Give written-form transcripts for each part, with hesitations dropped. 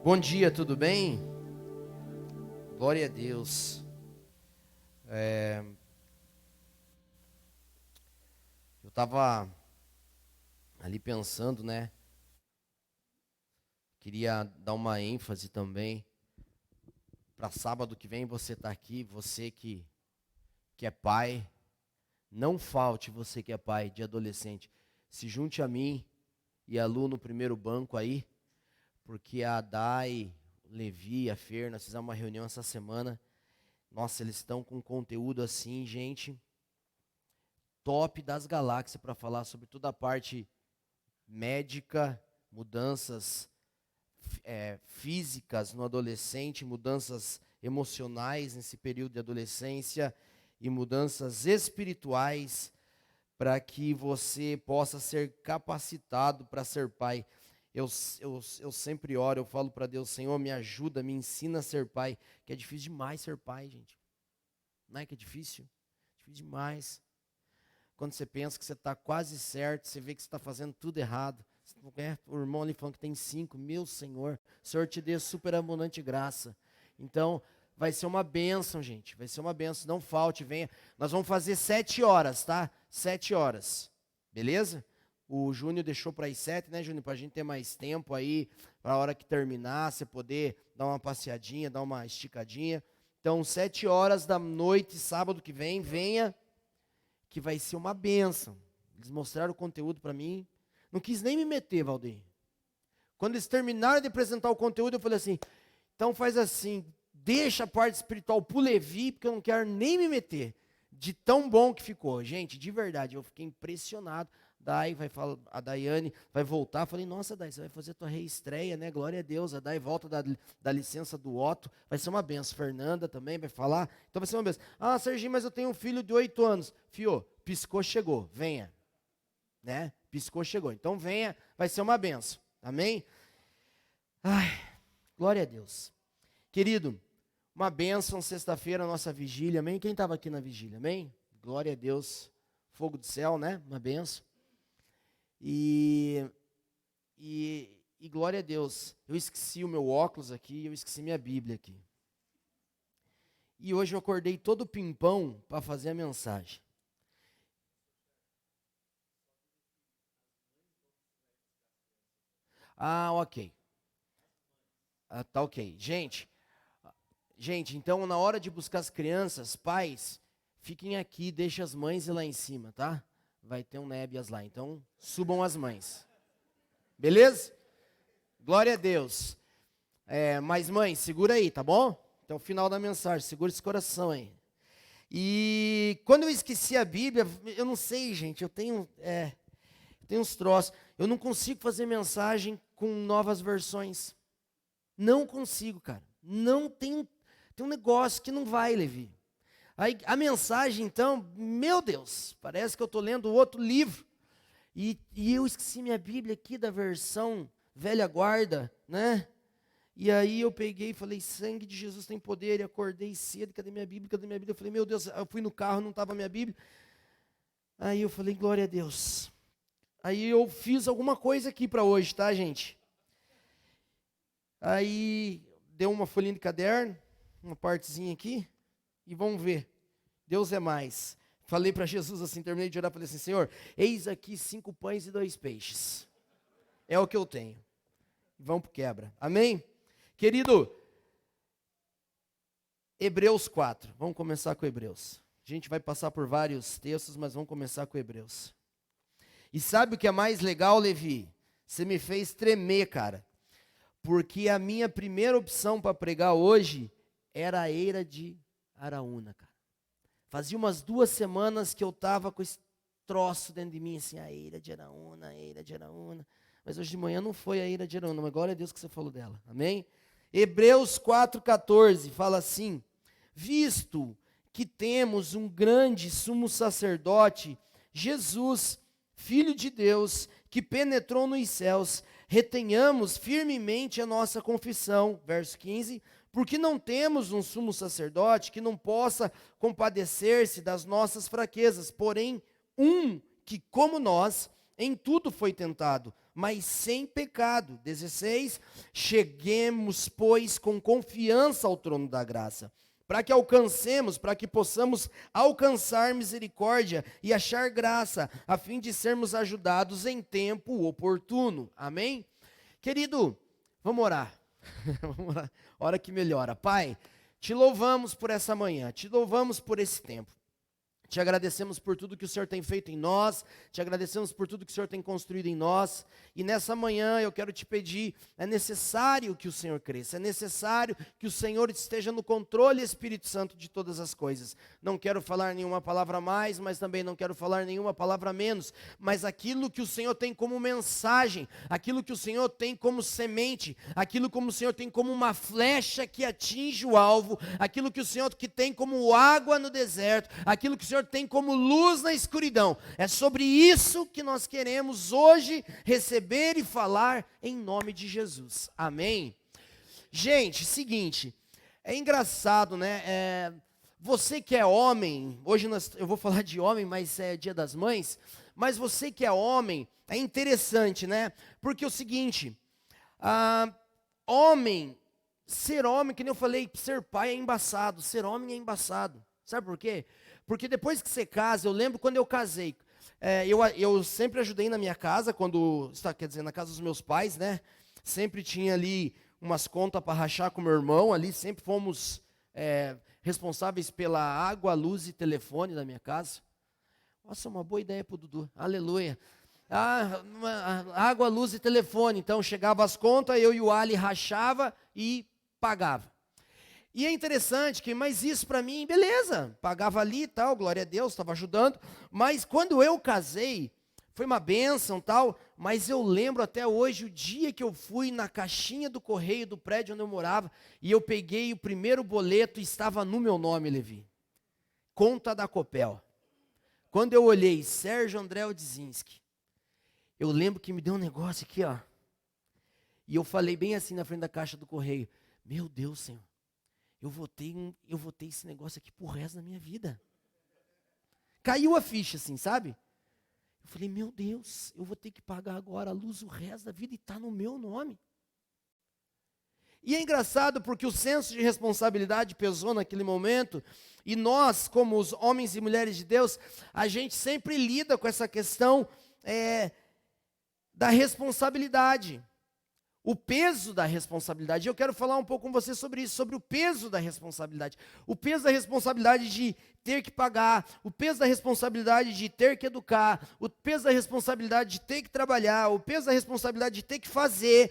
Bom dia, tudo bem? Glória a Deus. Eu estava ali pensando, né? Queria dar uma ênfase também para sábado que vem você estar aqui, você que é pai. Não falte, você que é pai de adolescente. Se junte a mim e a Lu no primeiro banco aí, porque a Dai, o Levi, a Fer, nós fizemos uma reunião essa semana. Nossa, eles estão com conteúdo assim, gente, top das galáxias para falar sobre toda a parte médica, mudanças físicas no adolescente, mudanças emocionais nesse período de adolescência e mudanças espirituais para que você possa ser capacitado para ser pai. Eu sempre oro, eu falo para Deus, Senhor, me ajuda, me ensina a ser pai, que é difícil demais ser pai, gente. Não é que é difícil? Difícil demais. Quando você pensa que você está quase certo, você vê que você está fazendo tudo errado. O irmão ali falando que tem 5, meu Senhor, o Senhor te dê superabundante graça. Então, vai ser uma bênção, gente, vai ser uma bênção, não falte, venha. Nós vamos fazer 7 horas, tá? 7 horas, beleza? O Júnior deixou para as 7, né, Júnior? Para a gente ter mais tempo aí, para a hora que terminar, você poder dar uma passeadinha, dar uma esticadinha. Então, 7 horas da noite, sábado que vem, venha, que vai ser uma bênção. Eles mostraram o conteúdo para mim. Não quis nem me meter, Valdir. Quando eles terminaram de apresentar o conteúdo, eu falei assim, então faz assim, deixa a parte espiritual pro Levi, porque eu não quero nem me meter. De tão bom que ficou. Gente, de verdade, eu fiquei impressionado. A Daiane vai voltar. Falei, nossa, Dai, você vai fazer a tua reestreia, né? Glória a Deus. A Dai volta da licença do Otto. Vai ser uma benção. Fernanda também vai falar. Então vai ser uma benção. Ah, Serginho, mas eu tenho um filho de 8 anos. Fio, piscou, chegou. Venha. Né? Piscou, chegou. Então venha, vai ser uma benção. Amém? Ai, glória a Deus. Querido, uma bênção, sexta-feira, nossa vigília, amém? Quem estava aqui na vigília, amém? Glória a Deus. Fogo do céu, né? Uma bênção. E glória a Deus, eu esqueci o meu óculos aqui, eu esqueci minha Bíblia aqui. E hoje eu acordei todo pimpão para fazer a mensagem. Ah, ok. Tá ok. Gente, então na hora de buscar as crianças, pais, fiquem aqui, deixem as mães ir lá em cima, tá? Vai ter um nébias lá, então subam as mães. Beleza? Glória a Deus. Mas mãe, segura aí, tá bom? Até o final da mensagem, segura esse coração aí. E quando eu esqueci a Bíblia, eu não sei, gente, eu tenho uns troços. Eu não consigo fazer mensagem com novas versões. Não consigo, cara. Não tem um negócio que não vai, Levi. Aí, a mensagem, então, meu Deus, parece que eu estou lendo outro livro. E eu esqueci minha Bíblia aqui da versão velha guarda, né? E aí eu peguei e falei, sangue de Jesus tem poder. E acordei cedo, cadê minha Bíblia? Cadê minha Bíblia? Eu falei, meu Deus, eu fui no carro, não estava minha Bíblia. Aí eu falei, glória a Deus. Aí eu fiz alguma coisa aqui para hoje, tá, gente? Aí deu uma folhinha de caderno, uma partezinha aqui, e vamos ver. Deus é mais. Falei para Jesus assim, terminei de orar, falei assim, Senhor, eis aqui 5 pães e 2 peixes. É o que eu tenho. Vamos pro quebra. Amém? Querido, Hebreus 4. Vamos começar com Hebreus. A gente vai passar por vários textos, mas vamos começar com Hebreus. E sabe o que é mais legal, Levi? Você me fez tremer, cara. Porque a minha primeira opção para pregar hoje era a eira de Araúna, cara. Fazia umas 2 semanas que eu estava com esse troço dentro de mim, assim, a eira de Araúna, a eira de Araúna. Mas hoje de manhã não foi a eira de Araúna, mas glória a Deus que você falou dela, amém? Hebreus 4,14 fala assim, visto que temos um grande sumo sacerdote, Jesus, Filho de Deus, que penetrou nos céus, retenhamos firmemente a nossa confissão, verso 15, porque não temos um sumo sacerdote que não possa compadecer-se das nossas fraquezas, porém um que, como nós, em tudo foi tentado, mas sem pecado. 16, cheguemos, pois, com confiança ao trono da graça, para que possamos alcançar misericórdia e achar graça, a fim de sermos ajudados em tempo oportuno. Amém? Querido, vamos orar. Vamos orar. Hora que melhora. Pai, te louvamos por essa manhã, te louvamos por esse tempo. Te agradecemos por tudo que o Senhor tem feito em nós, te agradecemos por tudo que o Senhor tem construído em nós, e nessa manhã eu quero te pedir, é necessário que o Senhor cresça, é necessário que o Senhor esteja no controle, Espírito Santo, de todas as coisas. Não quero falar nenhuma palavra a mais, mas também não quero falar nenhuma palavra a menos, mas aquilo que o Senhor tem como mensagem, aquilo que o Senhor tem como semente, aquilo como o Senhor tem como uma flecha que atinge o alvo, aquilo que o Senhor que tem como água no deserto, aquilo que o Senhor tem como luz na escuridão. É sobre isso que nós queremos hoje receber e falar em nome de Jesus. Amém? Gente, seguinte, é engraçado, né? Você que é homem, hoje eu vou falar de homem, mas é Dia das Mães, mas você que é homem, é interessante, né? Porque é o seguinte, ser homem, que nem eu falei, ser pai é embaçado, ser homem é embaçado. Sabe por quê? Porque depois que você casa, eu lembro quando eu casei, eu sempre ajudei na minha casa, quer dizer, na casa dos meus pais, né? Sempre tinha ali umas contas para rachar com meu irmão, ali sempre fomos responsáveis pela água, luz e telefone da minha casa. Nossa, uma boa ideia para o Dudu, aleluia. Água, luz e telefone, então chegava as contas, eu e o Ali rachava e pagava. E é interessante mas isso para mim, beleza, pagava ali e tal, glória a Deus, estava ajudando, mas quando eu casei, foi uma bênção tal, mas eu lembro até hoje o dia que eu fui na caixinha do correio do prédio onde eu morava, e eu peguei o primeiro boleto e estava no meu nome, Levi, conta da Copel. Quando eu olhei, Sérgio André Odzinski, eu lembro que me deu um negócio aqui, ó, e eu falei bem assim na frente da caixa do correio, meu Deus, Senhor, eu votei esse negócio aqui pro resto da minha vida. Caiu a ficha assim, sabe? Eu falei, meu Deus, eu vou ter que pagar agora a luz o resto da vida e está no meu nome. E é engraçado porque o senso de responsabilidade pesou naquele momento, e nós, como os homens e mulheres de Deus, a gente sempre lida com essa questão da responsabilidade. O peso da responsabilidade. Eu quero falar um pouco com você sobre isso, sobre o peso da responsabilidade. O peso da responsabilidade de ter que pagar, o peso da responsabilidade de ter que educar, o peso da responsabilidade de ter que trabalhar, o peso da responsabilidade de ter que fazer,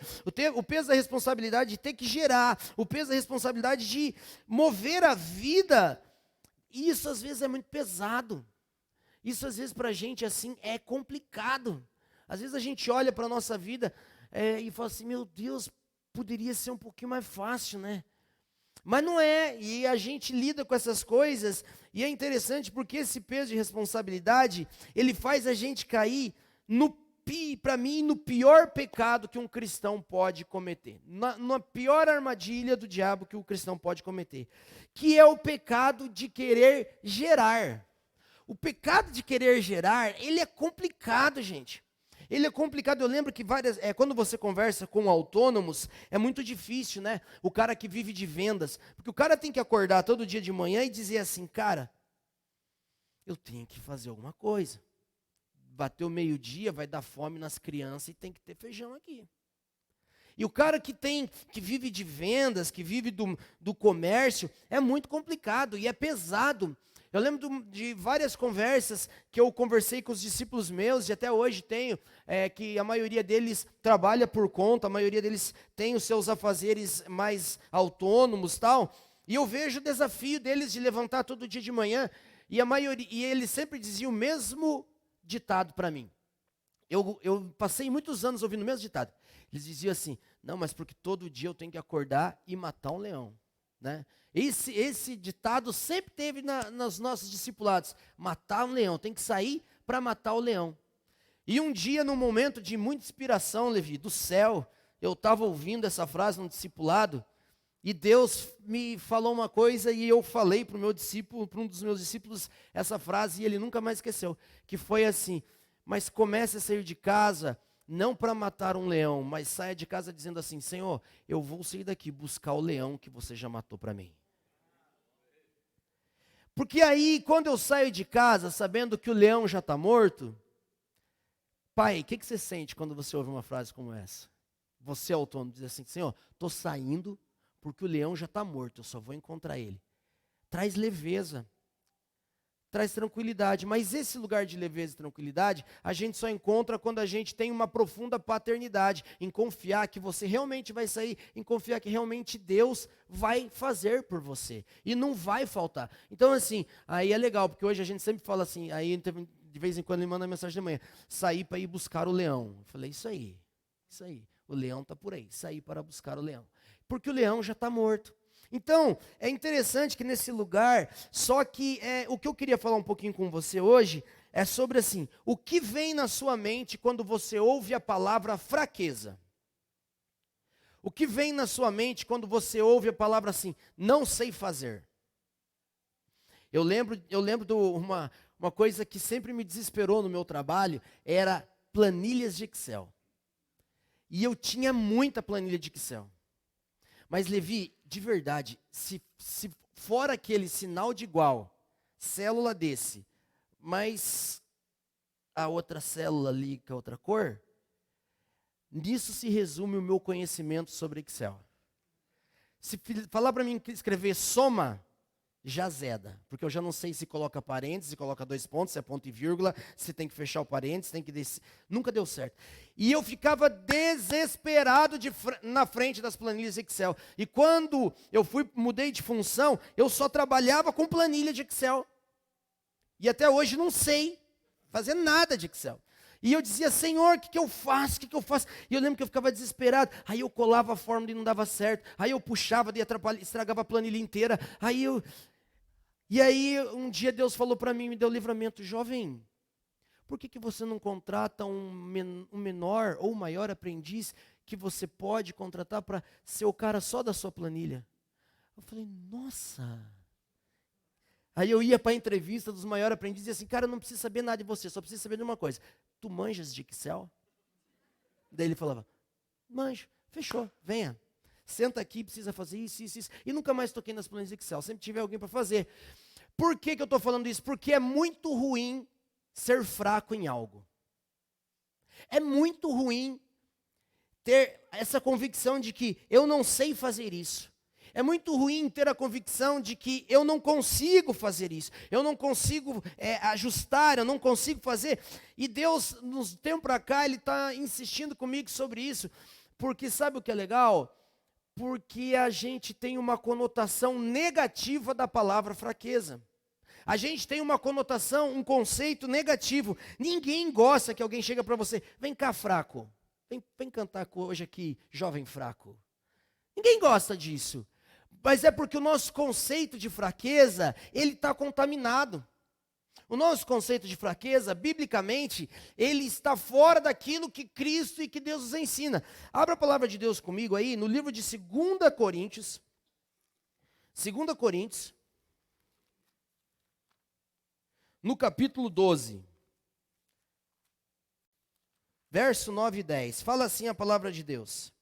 o peso da responsabilidade de ter que gerar, o peso da responsabilidade de mover a vida. E isso às vezes é muito pesado. Isso às vezes para a gente assim é complicado. Às vezes a gente olha para a nossa vida e fala assim, meu Deus, poderia ser um pouquinho mais fácil, né? Mas não é, e a gente lida com essas coisas, e é interessante porque esse peso de responsabilidade, ele faz a gente cair, para mim, no pior pecado que um cristão pode cometer, na pior armadilha do diabo que o cristão pode cometer, que é o pecado de querer gerar. O pecado de querer gerar, ele é complicado, gente. Ele é complicado, eu lembro que quando você conversa com autônomos, é muito difícil, né? O cara que vive de vendas, porque o cara tem que acordar todo dia de manhã e dizer assim, cara, eu tenho que fazer alguma coisa. Bateu meio-dia, vai dar fome nas crianças e tem que ter feijão aqui. E o cara que vive de vendas, que vive do comércio, é muito complicado e é pesado. Eu lembro de várias conversas que eu conversei com os discípulos meus, e até hoje tenho, que a maioria deles trabalha por conta, a maioria deles tem os seus afazeres mais autônomos, tal, e eu vejo o desafio deles de levantar todo dia de manhã, e eles sempre diziam o mesmo ditado para mim. Eu passei muitos anos ouvindo o mesmo ditado. Eles diziam assim, não, mas porque todo dia eu tenho que acordar e matar um leão, né? Esse ditado sempre teve nos nossos discipulados, matar um leão, tem que sair para matar o leão. E um dia, num momento de muita inspiração, Levi, do céu, eu estava ouvindo essa frase no discipulado, e Deus me falou uma coisa, e eu falei para um dos meus discípulos, essa frase, e ele nunca mais esqueceu, que foi assim, mas comece a sair de casa não para matar um leão, mas saia de casa dizendo assim: Senhor, eu vou sair daqui buscar o leão que você já matou para mim. Porque aí, quando eu saio de casa sabendo que o leão já está morto, pai, o que você sente quando você ouve uma frase como essa? Você é autônomo, diz assim: Senhor, estou saindo porque o leão já está morto, eu só vou encontrar ele. Traz leveza, traz tranquilidade, mas esse lugar de leveza e tranquilidade, a gente só encontra quando a gente tem uma profunda paternidade, em confiar que você realmente vai sair, em confiar que realmente Deus vai fazer por você, e não vai faltar. Então assim, aí é legal, porque hoje a gente sempre fala assim, aí de vez em quando ele manda mensagem de manhã: sair para ir buscar o leão. Eu falei: isso aí, o leão está por aí, sair para buscar o leão, porque o leão já está morto. Então, é interessante que nesse lugar, só que o que eu queria falar um pouquinho com você hoje, é sobre assim, o que vem na sua mente quando você ouve a palavra fraqueza? O que vem na sua mente quando você ouve a palavra assim, não sei fazer? Eu lembro de uma coisa que sempre me desesperou no meu trabalho, era planilhas de Excel. E eu tinha muita planilha de Excel. Mas Levi, de verdade, se fora aquele sinal de igual, célula desse, mas a outra célula ali com a outra cor, nisso se resume o meu conhecimento sobre Excel. Se falar para mim escrever soma, já zeda, porque eu já não sei se coloca parênteses, se coloca dois pontos, se é ponto e vírgula, se tem que fechar o parênteses, tem que descer. Nunca deu certo. E eu ficava desesperado na frente das planilhas Excel. E quando eu mudei de função, eu só trabalhava com planilha de Excel. E até hoje não sei fazer nada de Excel. E eu dizia: Senhor, o que eu faço? O que eu faço? E eu lembro que eu ficava desesperado. Aí eu colava a fórmula e não dava certo. Aí eu puxava, estragava a planilha inteira. E aí um dia Deus falou para mim, me deu livramento: jovem, por que você não contrata um menor ou maior aprendiz que você pode contratar para ser o cara só da sua planilha? Eu falei: nossa. Aí eu ia para a entrevista dos maiores aprendizes e assim: cara, eu não preciso saber nada de você, só preciso saber de uma coisa: tu manjas de Excel? Daí ele falava: manjo. Fechou, venha. Senta aqui, precisa fazer isso. E nunca mais toquei nas planilhas Excel, sempre tive alguém para fazer. Por que eu estou falando isso? Porque é muito ruim ser fraco em algo. É muito ruim ter essa convicção de que eu não sei fazer isso. É muito ruim ter a convicção de que eu não consigo fazer isso. Eu não consigo ajustar, eu não consigo fazer. E Deus, nos tempos para cá, Ele está insistindo comigo sobre isso. Porque sabe o que é legal? Porque a gente tem uma conotação negativa da palavra fraqueza. A gente tem uma conotação, um conceito negativo. Ninguém gosta que alguém chega para você: vem cá, fraco. Vem cantar hoje aqui, jovem fraco. Ninguém gosta disso. Mas é porque o nosso conceito de fraqueza, ele está contaminado. O nosso conceito de fraqueza, biblicamente, ele está fora daquilo que Cristo e que Deus nos ensina. Abra a palavra de Deus comigo aí, no livro de 2 Coríntios. 2 Coríntios, no capítulo 12. Verso 9 e 10. Fala assim a palavra de Deus.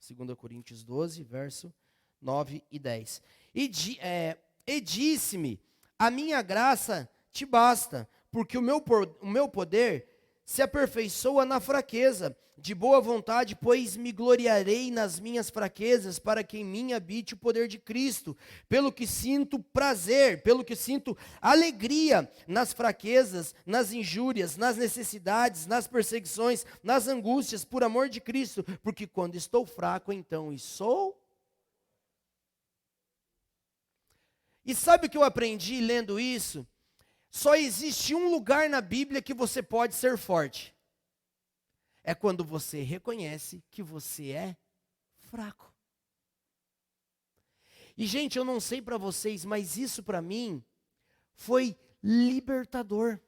2 Coríntios 12, verso 9 e 10. E disse-me: a minha graça te basta, porque o meu poder se aperfeiçoa na fraqueza. De boa vontade, pois me gloriarei nas minhas fraquezas, para que em mim habite o poder de Cristo. Pelo que sinto prazer, pelo que sinto alegria nas fraquezas, nas injúrias, nas necessidades, nas perseguições, nas angústias, por amor de Cristo. Porque quando estou fraco, então sou. E sabe o que eu aprendi lendo isso? Só existe um lugar na Bíblia que você pode ser forte. É quando você reconhece que você é fraco. E gente, eu não sei para vocês, mas isso para mim foi libertador.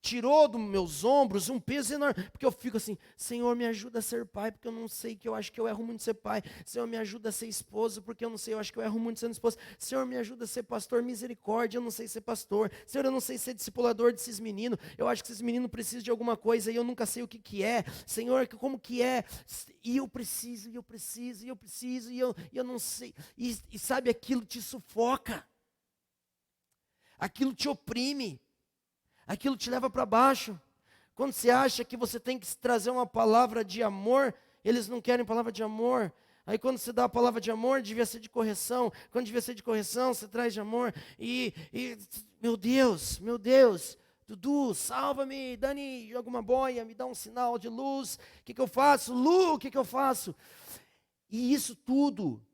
tirou dos meus ombros um peso enorme, porque eu fico assim, Senhor, me ajuda a ser pai, porque eu não sei, que eu acho que eu erro muito ser pai. Senhor, me ajuda a ser esposo, porque eu não sei, eu acho que eu erro muito sendo esposo. Senhor, me ajuda a ser pastor, misericórdia, eu não sei ser pastor. Senhor, eu não sei ser discipulador desses meninos, eu acho que esses meninos precisam de alguma coisa e eu nunca sei o que é. Senhor, como que é? E eu preciso, e eu não sei. E sabe, aquilo te sufoca, aquilo te oprime, aquilo te leva para baixo. Quando você acha que você tem que trazer uma palavra de amor, eles não querem palavra de amor. Aí quando você dá a palavra de amor, devia ser de correção. Quando devia ser de correção, você traz de amor. Meu Deus, Dudu, salva-me. Dani, joga uma boia, me dá um sinal de luz. O que eu faço? Lu, o que eu faço? E isso tudo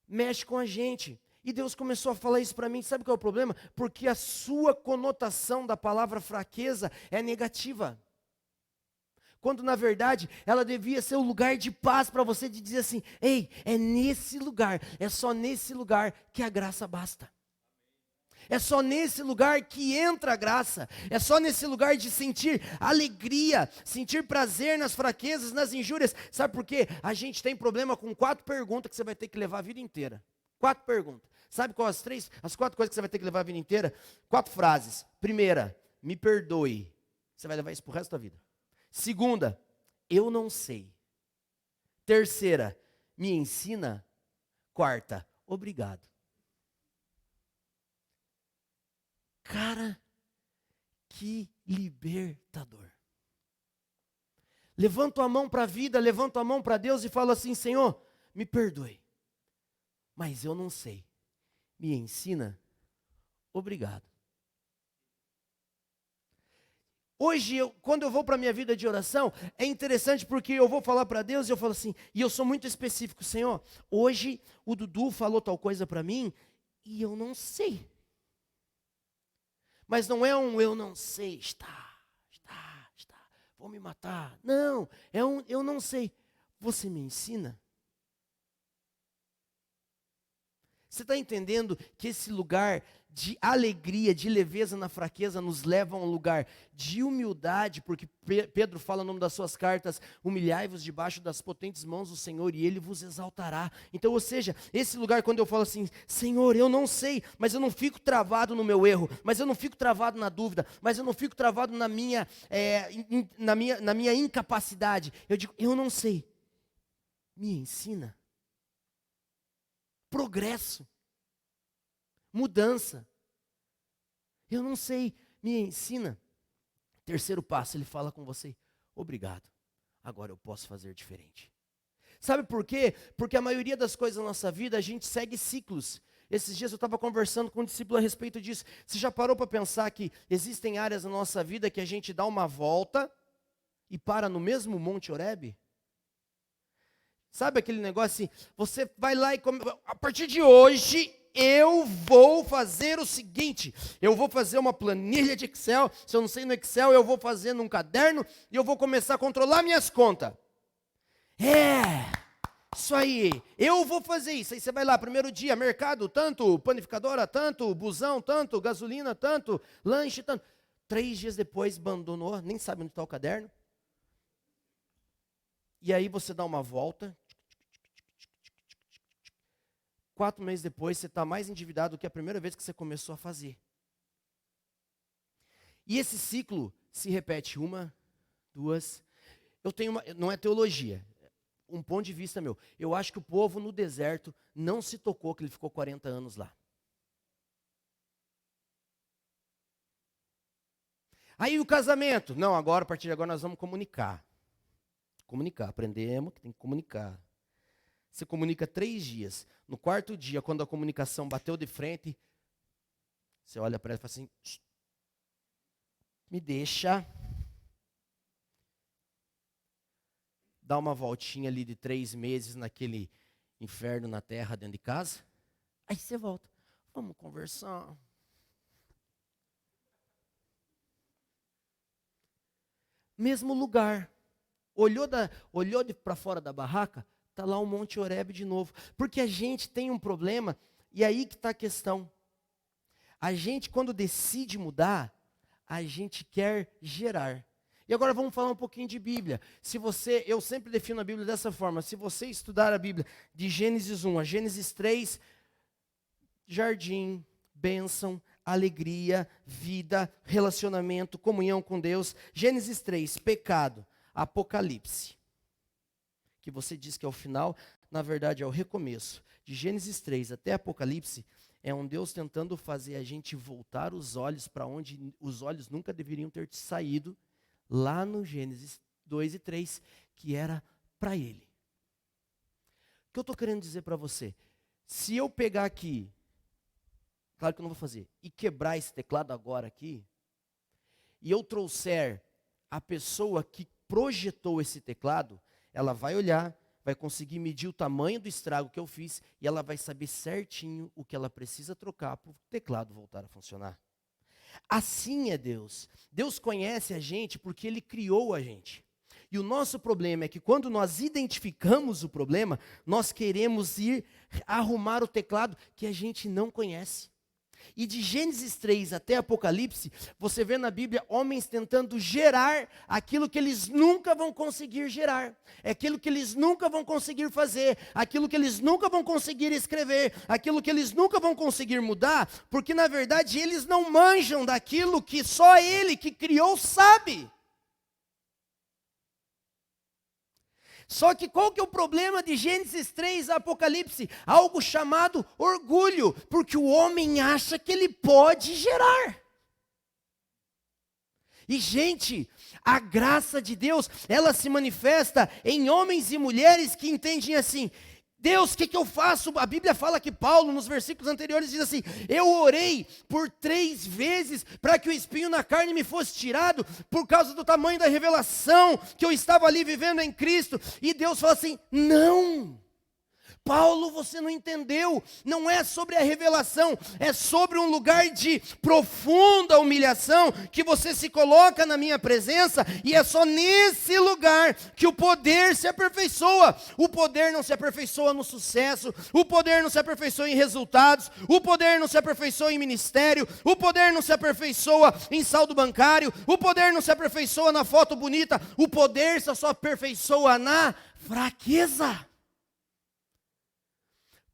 mexe com a gente. E Deus começou a falar isso para mim, sabe qual é o problema? Porque a sua conotação da palavra fraqueza é negativa. Quando na verdade ela devia ser um lugar de paz para você, de dizer assim, ei, é nesse lugar, é só nesse lugar que a graça basta. É só nesse lugar que entra a graça. É só nesse lugar de sentir alegria, sentir prazer nas fraquezas, nas injúrias. Sabe por quê? A gente tem problema com 4 perguntas que você vai ter que levar a vida inteira. 4 perguntas. Sabe quais as 4 coisas que você vai ter que levar a vida inteira? 4 frases. Primeira, me perdoe. Você vai levar isso para o resto da vida. Segunda, eu não sei. Terceira, me ensina. Quarta, obrigado. Cara, que libertador. Levanto a mão para a vida, levanto a mão para Deus e falo assim, Senhor, me perdoe, mas eu não sei. Me ensina, obrigado. Hoje, quando eu vou para a minha vida de oração, é interessante porque eu vou falar para Deus e eu falo assim, e eu sou muito específico, Senhor, hoje o Dudu falou tal coisa para mim e eu não sei. Mas não é um eu não sei, vou me matar. Não, é um eu não sei. Você me ensina? Você está entendendo que esse lugar de alegria, de leveza na fraqueza, nos leva a um lugar de humildade, porque Pedro fala no nome das suas cartas, humilhai-vos debaixo das potentes mãos do Senhor e Ele vos exaltará. Então, ou seja, esse lugar quando eu falo assim, Senhor, eu não sei, mas eu não fico travado no meu erro, mas eu não fico travado na dúvida, mas eu não fico travado na minha incapacidade. Eu digo, eu não sei, me ensina. Progresso, mudança. Eu não sei, me ensina. Terceiro passo, ele fala com você, obrigado, agora eu posso fazer diferente. Sabe por quê? Porque a maioria das coisas na nossa vida, a gente segue ciclos. Esses dias eu estava conversando com um discípulo a respeito disso. Você já parou para pensar que existem áreas na nossa vida que a gente dá uma volta e para no mesmo Monte Horebe? Sabe aquele negócio assim, você vai lá e a partir de hoje eu vou fazer o seguinte, eu vou fazer uma planilha de Excel, se eu não sei no Excel, eu vou fazer num caderno e eu vou começar a controlar minhas contas. Isso aí, eu vou fazer isso. Aí você vai lá, primeiro dia, mercado, tanto, panificadora, tanto, busão, tanto, gasolina, tanto, lanche, tanto. 3 dias depois, abandonou, nem sabe onde está o caderno. E aí você dá uma volta. 4 meses depois, você está mais endividado do que a primeira vez que você começou a fazer. E esse ciclo se repete 1, 2. Não é teologia, um ponto de vista meu. Eu acho que o povo no deserto não se tocou que ele ficou 40 anos lá. Aí o casamento. Não, agora, a partir de agora, nós vamos comunicar. Aprendemos que tem que comunicar. Você comunica 3 dias. No 4º dia, quando a comunicação bateu de frente, você olha para ela e fala assim, me deixa dar uma voltinha ali de 3 meses naquele inferno na terra dentro de casa. Aí você volta. Vamos conversar. Mesmo lugar. Olhou para fora da barraca, está lá o Monte Horebe de novo. Porque a gente tem um problema, e aí que está a questão. A gente, quando decide mudar, a gente quer gerar. E agora vamos falar um pouquinho de Bíblia. Eu sempre defino a Bíblia dessa forma. Se você estudar a Bíblia de Gênesis 1 a Gênesis 3, jardim, bênção, alegria, vida, relacionamento, comunhão com Deus. Gênesis 3, pecado, Apocalipse, que você diz que é o final, na verdade é o recomeço. De Gênesis 3 até Apocalipse, é um Deus tentando fazer a gente voltar os olhos para onde os olhos nunca deveriam ter saído, lá no Gênesis 2 e 3, que era para Ele. O que eu estou querendo dizer para você? Se eu pegar aqui, claro que eu não vou fazer, e quebrar esse teclado agora aqui, e eu trouxer a pessoa que projetou esse teclado, ela vai olhar, vai conseguir medir o tamanho do estrago que eu fiz, e ela vai saber certinho o que ela precisa trocar para o teclado voltar a funcionar. Assim é Deus. Deus conhece a gente porque Ele criou a gente. E o nosso problema é que quando nós identificamos o problema, nós queremos ir arrumar o teclado que a gente não conhece. E de Gênesis 3 até Apocalipse, você vê na Bíblia homens tentando gerar aquilo que eles nunca vão conseguir gerar, aquilo que eles nunca vão conseguir fazer, aquilo que eles nunca vão conseguir escrever, aquilo que eles nunca vão conseguir mudar, porque na verdade eles não manjam daquilo que só Ele que criou sabe. Só que qual que é o problema de Gênesis 3 a Apocalipse? Algo chamado orgulho, porque o homem acha que ele pode gerar. E gente, a graça de Deus, ela se manifesta em homens e mulheres que entendem assim: Deus, o que eu faço? A Bíblia fala que Paulo, nos versículos anteriores, diz assim: eu orei por 3 vezes para que o espinho na carne me fosse tirado, por causa do tamanho da revelação que eu estava ali vivendo em Cristo. E Deus fala assim: não, Paulo, você não entendeu, não é sobre a revelação, é sobre um lugar de profunda humilhação, que você se coloca na minha presença, e é só nesse lugar que o poder se aperfeiçoa. O poder não se aperfeiçoa no sucesso, o poder não se aperfeiçoa em resultados, o poder não se aperfeiçoa em ministério, o poder não se aperfeiçoa em saldo bancário, o poder não se aperfeiçoa na foto bonita, o poder só aperfeiçoa na fraqueza.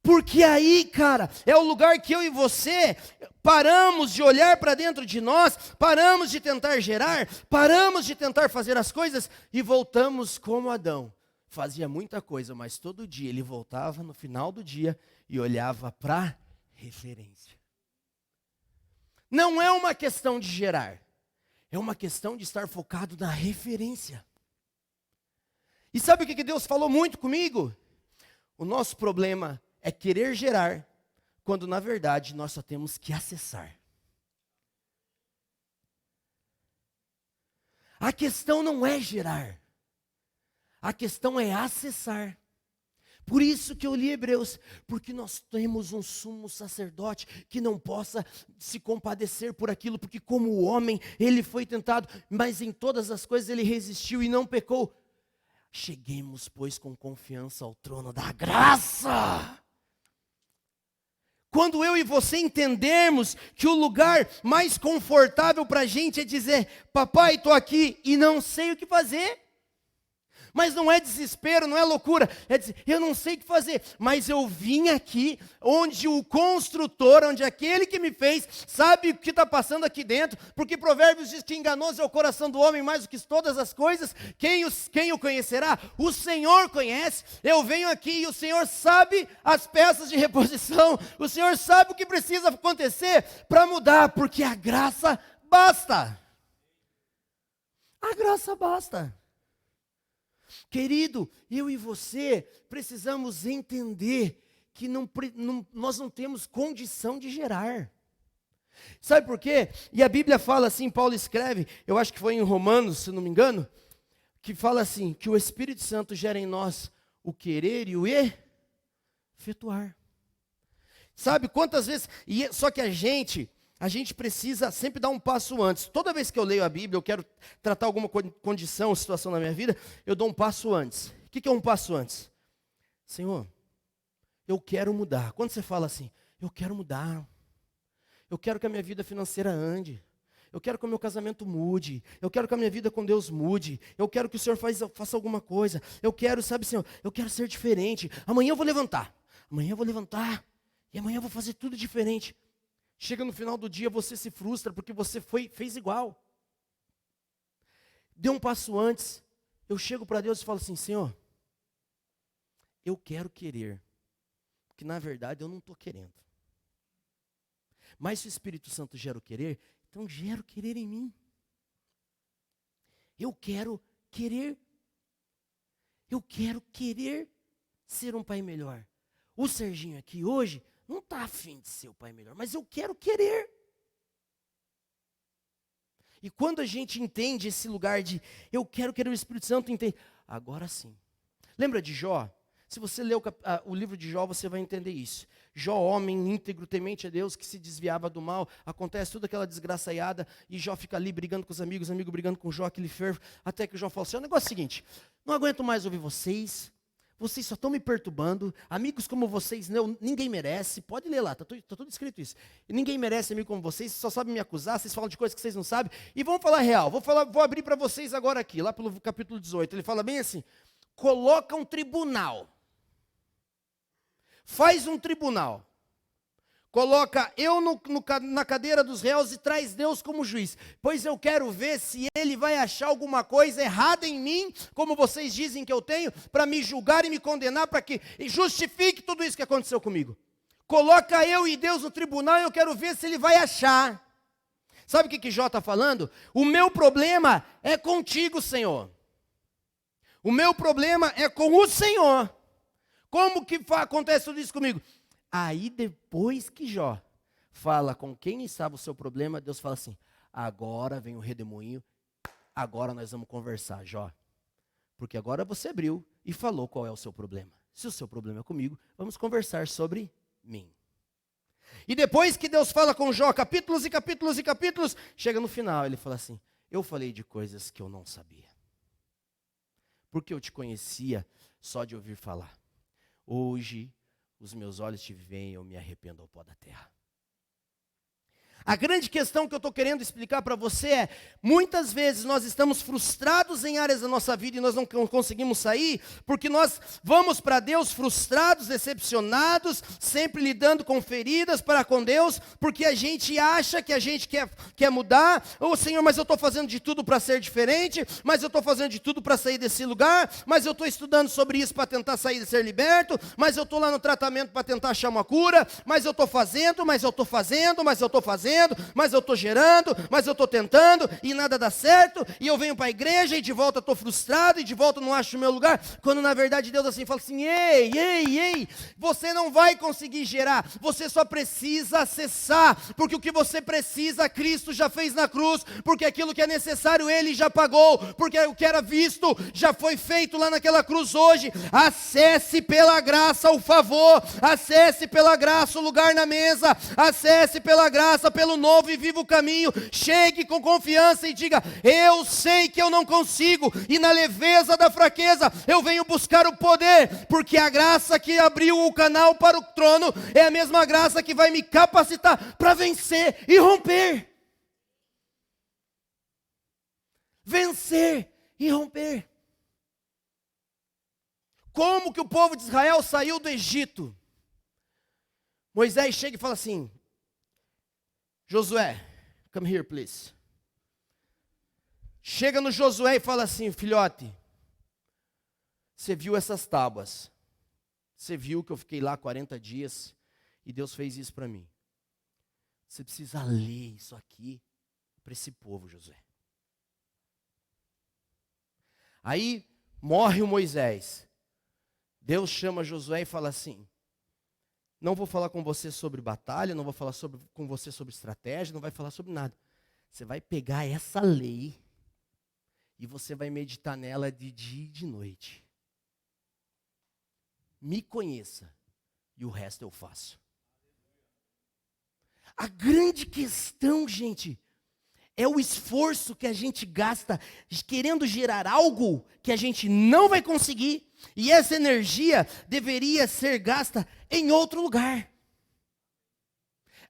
Porque aí, cara, é o lugar que eu e você paramos de olhar para dentro de nós, paramos de tentar gerar, paramos de tentar fazer as coisas e voltamos como Adão. Fazia muita coisa, mas todo dia ele voltava no final do dia e olhava para referência. Não é uma questão de gerar, é uma questão de estar focado na referência. E sabe o que Deus falou muito comigo? O nosso problema é querer gerar, quando na verdade nós só temos que acessar. A questão não é gerar, a questão é acessar. Por isso que eu li Hebreus, porque nós temos um sumo sacerdote que não possa se compadecer por aquilo, porque como o homem, ele foi tentado, mas em todas as coisas ele resistiu e não pecou. Cheguemos, pois, com confiança ao trono da graça. Quando eu e você entendermos que o lugar mais confortável para a gente é dizer: papai, estou aqui e não sei o que fazer. Mas não é desespero, não é loucura, é dizer: eu não sei o que fazer, mas eu vim aqui, onde o construtor, onde aquele que me fez, sabe o que está passando aqui dentro, porque Provérbios diz que enganoso é o coração do homem mais do que todas as coisas. Quem o conhecerá? O Senhor conhece. Eu venho aqui e o Senhor sabe as peças de reposição, o Senhor sabe o que precisa acontecer para mudar, porque a graça basta. A graça basta. Querido, eu e você precisamos entender que nós não temos condição de gerar. Sabe por quê? E a Bíblia fala assim, Paulo escreve, eu acho que foi em Romanos, se não me engano, que fala assim, que o Espírito Santo gera em nós o querer e o efetuar. Sabe quantas vezes, só que a gente precisa sempre dar um passo antes. Toda vez que eu leio a Bíblia, eu quero tratar alguma condição, situação na minha vida, eu dou um passo antes. O que é um passo antes? Senhor, eu quero mudar. Quando você fala assim, eu quero mudar, eu quero que a minha vida financeira ande, Eu quero que o meu casamento mude. Eu quero que a minha vida com Deus mude. Eu quero que o Senhor faça alguma coisa. Eu quero, sabe, Senhor, eu quero ser diferente. Amanhã eu vou levantar. Amanhã eu vou levantar. E amanhã eu vou fazer tudo diferente. Chega no final do dia, você se frustra porque você fez igual. Dê um passo antes. Eu chego para Deus e falo assim: Senhor, eu quero querer. Porque na verdade eu não estou querendo. Mas se o Espírito Santo gera o querer, então gera o querer em mim. Eu quero querer. Eu quero querer ser um pai melhor. O Serginho aqui hoje não está afim de ser o pai melhor, mas eu quero querer. E quando a gente entende esse lugar de eu quero querer, o Espírito Santo entende. Agora sim. Lembra de Jó? Se você ler o livro de Jó, você vai entender isso. Jó, homem íntegro, temente a Deus, que se desviava do mal, acontece toda aquela desgraçaiada, e Jó fica ali brigando com os amigos, amigo brigando com Jó, aquele fervo, até que Jó fala assim: o negócio é o seguinte, não aguento mais ouvir vocês só estão me perturbando, amigos como vocês, ninguém merece, pode ler lá, está tudo escrito isso. Ninguém merece amigo como vocês só sabem me acusar, vocês falam de coisas que vocês não sabem, e vamos falar real, vou abrir para vocês agora aqui, lá pelo capítulo 18, ele fala bem assim: coloca um tribunal, faz um tribunal, coloca eu na cadeira dos réus e traz Deus como juiz, pois eu quero ver se ele vai achar alguma coisa errada em mim, como vocês dizem que eu tenho, para me julgar e me condenar, para que justifique tudo isso que aconteceu comigo. Coloca eu e Deus no tribunal e eu quero ver se ele vai achar. Sabe o que Jó está falando? O meu problema é contigo, Senhor. O meu problema é com o Senhor. Como que acontece tudo isso comigo? Aí depois que Jó fala com quem estava o seu problema, Deus fala assim: agora vem o redemoinho, agora nós vamos conversar, Jó. Porque agora você abriu e falou qual é o seu problema. Se o seu problema é comigo, vamos conversar sobre mim. E depois que Deus fala com Jó, capítulos e capítulos e capítulos, chega no final, ele fala assim: eu falei de coisas que eu não sabia. Porque eu te conhecia só de ouvir falar. Hoje os meus olhos te veem, eu me arrependo ao pó da terra. A grande questão que eu estou querendo explicar para você é: muitas vezes nós estamos frustrados em áreas da nossa vida e nós não conseguimos sair, porque nós vamos para Deus frustrados, decepcionados, sempre lidando com feridas para com Deus, porque a gente acha que a gente quer mudar. Ô Senhor, mas eu estou fazendo de tudo para ser diferente, mas eu estou fazendo de tudo para sair desse lugar, mas eu estou estudando sobre isso para tentar sair e ser liberto, mas eu estou lá no tratamento para tentar achar uma cura, mas eu estou fazendo, mas eu estou gerando, mas eu estou tentando, e nada dá certo, e eu venho para a igreja, e de volta estou frustrado, e de volta não acho o meu lugar, quando na verdade Deus assim fala assim: ei, você não vai conseguir gerar, você só precisa acessar, porque o que você precisa, Cristo já fez na cruz, porque aquilo que é necessário Ele já pagou, porque o que era visto já foi feito lá naquela cruz hoje. Acesse pela graça o favor, acesse pela graça o lugar na mesa, acesse pela graça, pelo novo e vivo caminho. Chegue com confiança e diga: eu sei que eu não consigo, e na leveza da fraqueza eu venho buscar o poder, porque a graça que abriu o canal para o trono é a mesma graça que vai me capacitar para vencer e romper. Vencer e romper. Como que o povo de Israel saiu do Egito? Moisés chega e fala assim: Josué, come here please. Chega no Josué e fala assim: filhote, você viu essas tábuas, você viu que eu fiquei lá 40 dias e Deus fez isso para mim. Você precisa ler isso aqui para esse povo, Josué. Aí morre o Moisés. Deus chama Josué e fala assim: não vou falar com você sobre batalha, não vou falar com você sobre estratégia, não vai falar sobre nada. Você vai pegar essa lei e você vai meditar nela de dia e de noite. Me conheça e o resto eu faço. A grande questão, gente, é o esforço que a gente gasta querendo gerar algo que a gente não vai conseguir, e essa energia deveria ser gasta em outro lugar.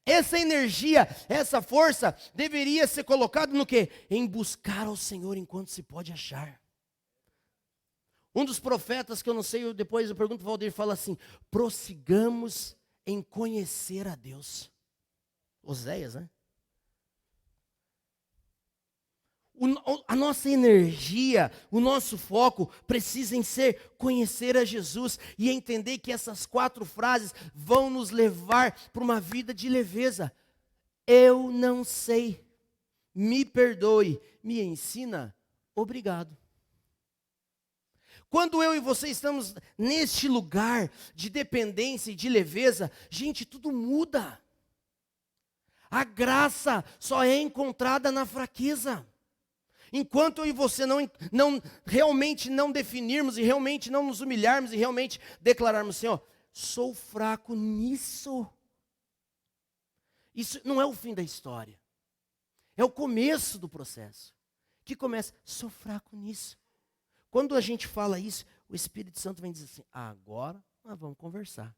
Essa energia, essa força deveria ser colocada no quê? Em buscar ao Senhor enquanto se pode achar. Um dos profetas, que eu não sei, depois eu pergunto para o Valdir, fala assim: prossigamos em conhecer a Deus. Oséias, né? A nossa energia, o nosso foco precisa em ser conhecer a Jesus e entender que essas 4 frases vão nos levar para uma vida de leveza. Eu não sei, me perdoe, me ensina, obrigado. Quando eu e você estamos neste lugar de dependência e de leveza, gente, tudo muda. A graça só é encontrada na fraqueza. Enquanto eu e você realmente não definirmos e realmente não nos humilharmos e realmente declararmos assim, ó, sou fraco nisso. Isso não é o fim da história. É o começo do processo. Que começa, sou fraco nisso. Quando a gente fala isso, o Espírito Santo vem dizer assim, agora nós vamos conversar.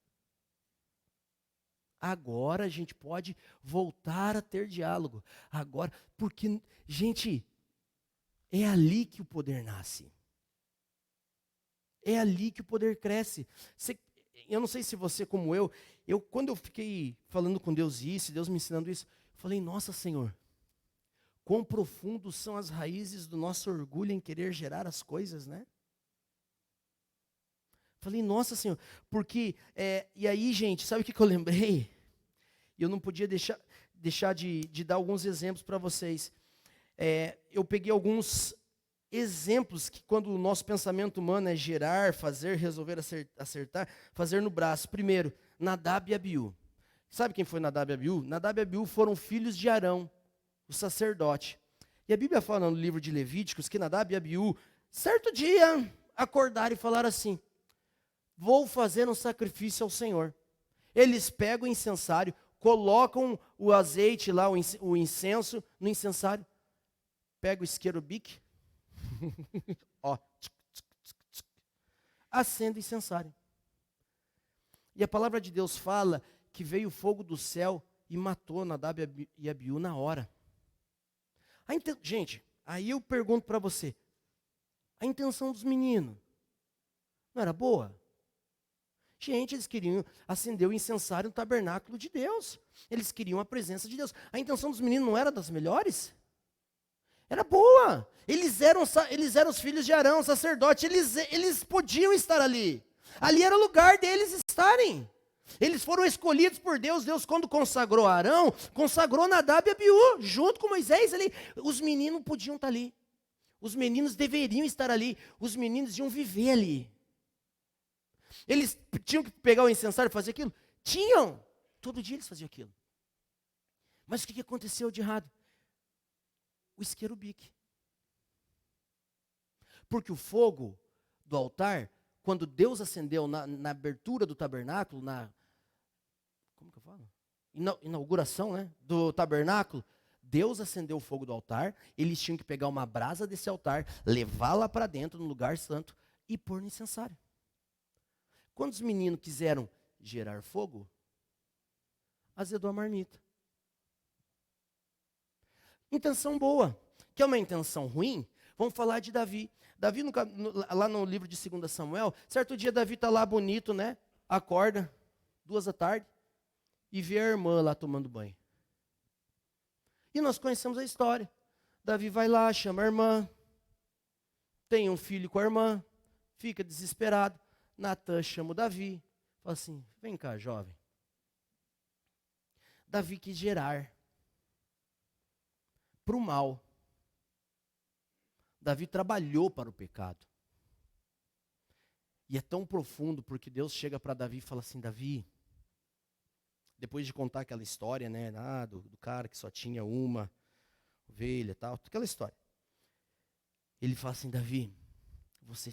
Agora a gente pode voltar a ter diálogo. Agora, porque, gente, é ali que o poder nasce. É ali que o poder cresce. Eu não sei se você, como eu, quando eu fiquei falando com Deus isso, Deus me ensinando isso, eu falei, nossa Senhor, quão profundos são as raízes do nosso orgulho em querer gerar as coisas, né? Falei, nossa Senhor, porque, e aí, gente, sabe o que eu lembrei? E eu não podia deixar de dar alguns exemplos para vocês. Eu peguei alguns exemplos que quando o nosso pensamento humano é gerar, fazer, resolver, acertar, fazer no braço. Primeiro, Nadab e Abiú. Sabe quem foi Nadab e Abiú? Nadab e Abiú foram filhos de Arão, o sacerdote. E a Bíblia fala no livro de Levíticos que Nadab e Abiú, certo dia, acordaram e falaram assim, vou fazer um sacrifício ao Senhor. Eles pegam o incensário, colocam o azeite lá, o incenso no incensário, pega o isqueiro-bique, ó, acende o incensário. E a palavra de Deus fala que veio o fogo do céu e matou Nadab e Abiú na hora. Gente, aí eu pergunto para você, a intenção dos meninos não era boa? Gente, eles queriam acender o incensário no tabernáculo de Deus. Eles queriam a presença de Deus. A intenção dos meninos não era das melhores? Era boa. Eles eram os filhos de Arão, sacerdote. Eles podiam estar ali. Ali era o lugar deles estarem. Eles foram escolhidos por Deus. Deus, quando consagrou Arão, consagrou Nadab e Abiú, junto com Moisés ali. Os meninos podiam estar ali. Os meninos deveriam estar ali. Os meninos iam viver ali. Eles tinham que pegar o incensário e fazer aquilo? Tinham. Todo dia eles faziam aquilo. Mas o que aconteceu de errado? O isqueiro-bique. Porque o fogo do altar, quando Deus acendeu na abertura do tabernáculo, como que eu falo? Inauguração, né, do tabernáculo, Deus acendeu o fogo do altar, eles tinham que pegar uma brasa desse altar, levá-la para dentro, no lugar santo, e pôr no incensário. Quando os meninos quiseram gerar fogo, azedou a marmita. Intenção boa. Que é uma intenção ruim? Vamos falar de Davi. Davi, lá no livro de 2 Samuel, certo dia Davi está lá bonito, né? Acorda, 2 da tarde, e vê a irmã lá tomando banho. E nós conhecemos a história. Davi vai lá, chama a irmã, tem um filho com a irmã, fica desesperado. Natan chama o Davi, fala assim, vem cá, jovem. Davi quis gerar para o mal. Davi trabalhou para o pecado. E é tão profundo porque Deus chega para Davi e fala assim, Davi, depois de contar aquela história, né, do cara que só tinha uma ovelha e tal, aquela história. Ele fala assim, Davi, você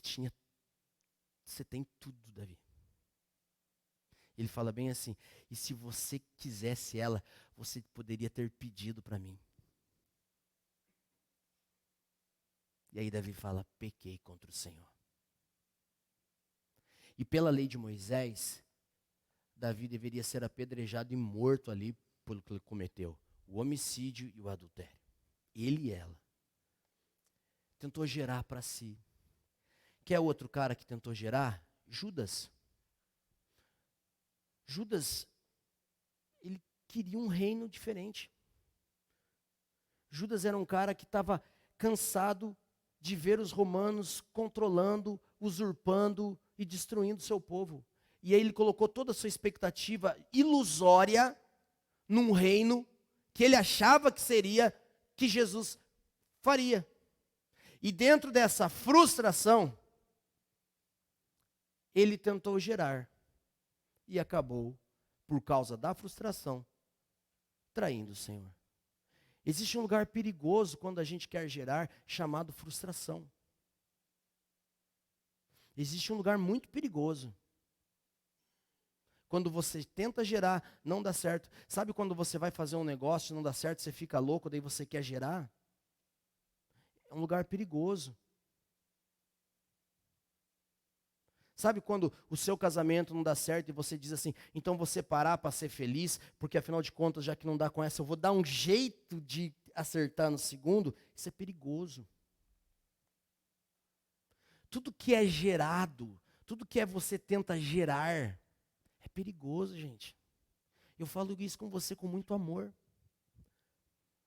tem tudo, Davi. Ele fala bem assim, e se você quisesse ela, você poderia ter pedido para mim. E aí Davi fala, pequei contra o Senhor. E pela lei de Moisés, Davi deveria ser apedrejado e morto ali pelo que ele cometeu, o homicídio e o adultério. Ele e ela. Tentou gerar para si. Quer outro cara que tentou gerar? Judas. Judas, ele queria um reino diferente. Judas era um cara que estava cansado de ver os romanos controlando, usurpando e destruindo seu povo. E aí ele colocou toda a sua expectativa ilusória num reino que ele achava que seria, que Jesus faria. E dentro dessa frustração, ele tentou gerar. E acabou, por causa da frustração, traindo o Senhor. Existe um lugar perigoso quando a gente quer gerar, chamado frustração. Existe um lugar muito perigoso. Quando você tenta gerar, não dá certo. Sabe quando você vai fazer um negócio, não dá certo, você fica louco, daí você quer gerar? É um lugar perigoso. Sabe quando o seu casamento não dá certo e você diz assim, então vou separar para ser feliz, porque afinal de contas, já que não dá com essa, eu vou dar um jeito de acertar no segundo? Isso é perigoso. Tudo que é gerado, tudo que você tenta gerar, é perigoso, gente. Eu falo isso com você com muito amor.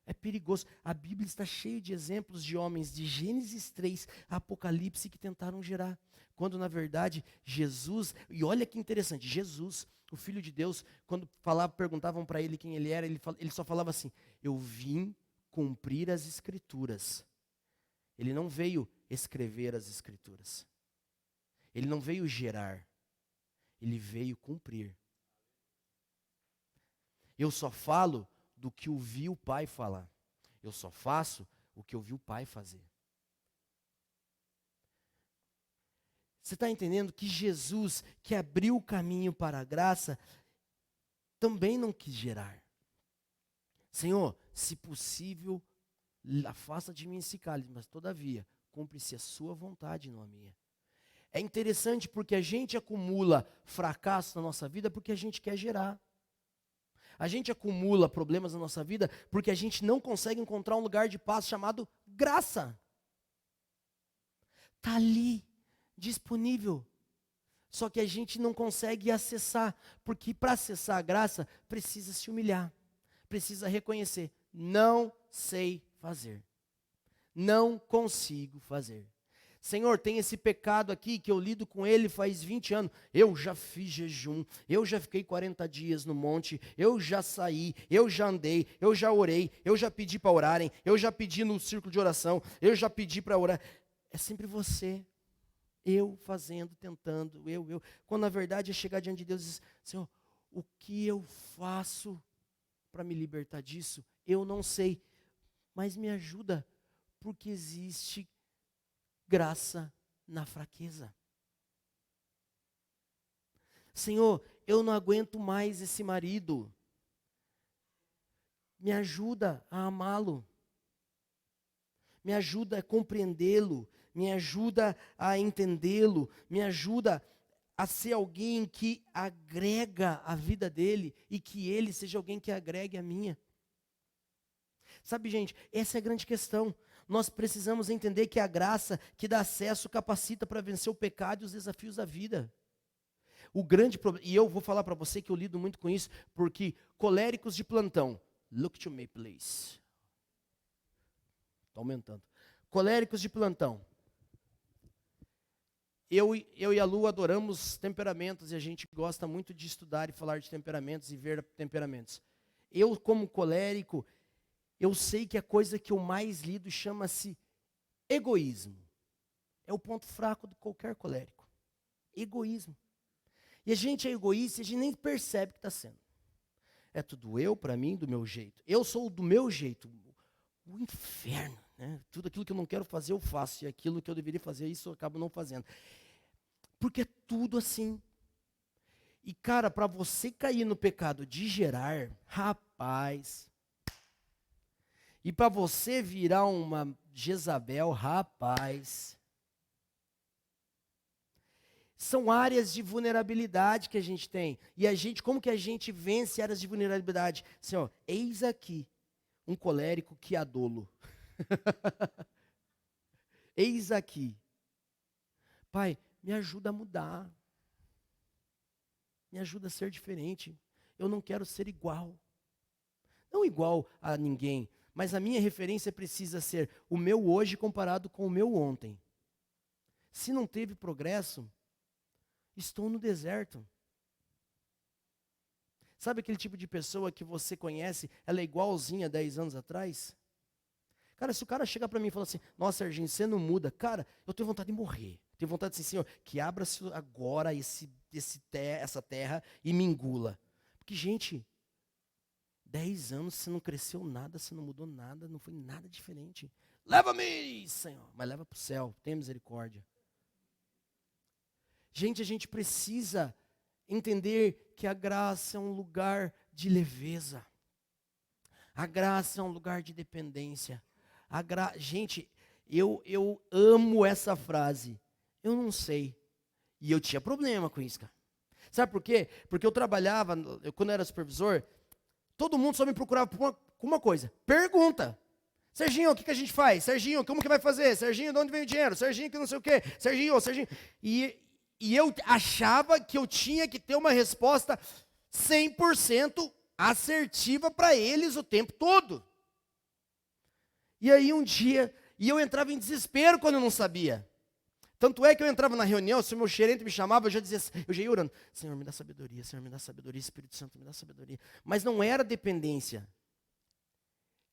É perigoso. A Bíblia está cheia de exemplos de homens de Gênesis 3 a Apocalipse que tentaram gerar. Quando na verdade Jesus, e olha que interessante, Jesus, o Filho de Deus, quando perguntavam para ele quem ele era, ele só falava assim, eu vim cumprir as Escrituras. Ele não veio escrever as Escrituras. Ele não veio gerar. Ele veio cumprir. Eu só falo do que ouvi o Pai falar. Eu só faço o que ouvi o Pai fazer. Você está entendendo que Jesus, que abriu o caminho para a graça, também não quis gerar. Senhor, se possível, afasta de mim esse cálice, mas todavia, cumpre-se a sua vontade, não a minha. É interessante porque a gente acumula fracasso na nossa vida porque a gente quer gerar. A gente acumula problemas na nossa vida porque a gente não consegue encontrar um lugar de paz chamado graça. Está ali, disponível. Só que a gente não consegue acessar, porque para acessar a graça, precisa se humilhar. Precisa reconhecer, não sei fazer. Não consigo fazer. Senhor, tem esse pecado aqui que eu lido com ele faz 20 anos. Eu já fiz jejum, eu já fiquei 40 dias no monte, eu já saí, eu já andei, eu já orei, eu já pedi para orarem, eu já pedi no círculo de oração, eu já pedi para orar. É sempre você, eu fazendo, tentando, eu. Quando na verdade é chegar diante de Deus e dizer, Senhor, o que eu faço para me libertar disso? Eu não sei, mas me ajuda, porque existe graça na fraqueza. Senhor, eu não aguento mais esse marido. Me ajuda a amá-lo. Me ajuda a compreendê-lo. Me ajuda a entendê-lo. Me ajuda a ser alguém que agrega a vida dele e que ele seja alguém que agregue a minha. Sabe, gente, essa é a grande questão. Nós precisamos entender que a graça que dá acesso capacita para vencer o pecado e os desafios da vida. O grande problema, e eu vou falar para você que eu lido muito com isso, porque coléricos de plantão, look to me please. Está aumentando. Coléricos de plantão. Eu e a Lu adoramos temperamentos e a gente gosta muito de estudar e falar de temperamentos e ver temperamentos. Eu, como colérico, eu sei que a coisa que eu mais lido chama-se egoísmo. É o ponto fraco de qualquer colérico. Egoísmo. E a gente é egoísta e a gente nem percebe que está sendo. É tudo eu, para mim, do meu jeito. Eu sou do meu jeito. O inferno, né? Tudo aquilo que eu não quero fazer, eu faço. E aquilo que eu deveria fazer, isso eu acabo não fazendo. Porque é tudo assim. E, cara, para você cair no pecado de gerar, rapaz... E para você virar uma Jezabel, rapaz. São áreas de vulnerabilidade que a gente tem. E como que a gente vence áreas de vulnerabilidade? Assim, ó, eis aqui um colérico que há dolo. Eis aqui. Pai, me ajuda a mudar. Me ajuda a ser diferente. Eu não quero ser igual. Não igual a ninguém, mas a minha referência precisa ser o meu hoje comparado com o meu ontem. Se não teve progresso, estou no deserto. Sabe aquele tipo de pessoa que você conhece, ela é igualzinha 10 anos atrás? Cara, se o cara chegar para mim e falar assim, nossa, Serginho, você não muda. Cara, eu tenho vontade de morrer. Tenho vontade de dizer, Senhor, que abra-se agora essa terra e me engula. Porque, gente, 10 anos você não cresceu nada, você não mudou nada, não foi nada diferente. Leva-me, Senhor, mas leva para o céu, tenha misericórdia. Gente, a gente precisa entender que a graça é um lugar de leveza. A graça é um lugar de dependência. Gente, eu amo essa frase. Eu não sei. E eu tinha problema com isso, cara. Sabe por quê? Porque eu trabalhava, quando eu era supervisor, todo mundo só me procurava com uma coisa. Pergunta. Serginho, o que a gente faz? Serginho, como que vai fazer? Serginho, de onde vem o dinheiro? Serginho, que não sei o quê. Serginho. E eu achava que eu tinha que ter uma resposta 100% assertiva para eles o tempo todo. E aí um dia, eu entrava em desespero quando eu não sabia. Tanto é que eu entrava na reunião, se o meu gerente me chamava, eu já ia orando. Senhor, me dá sabedoria, Espírito Santo, me dá sabedoria. Mas não era dependência.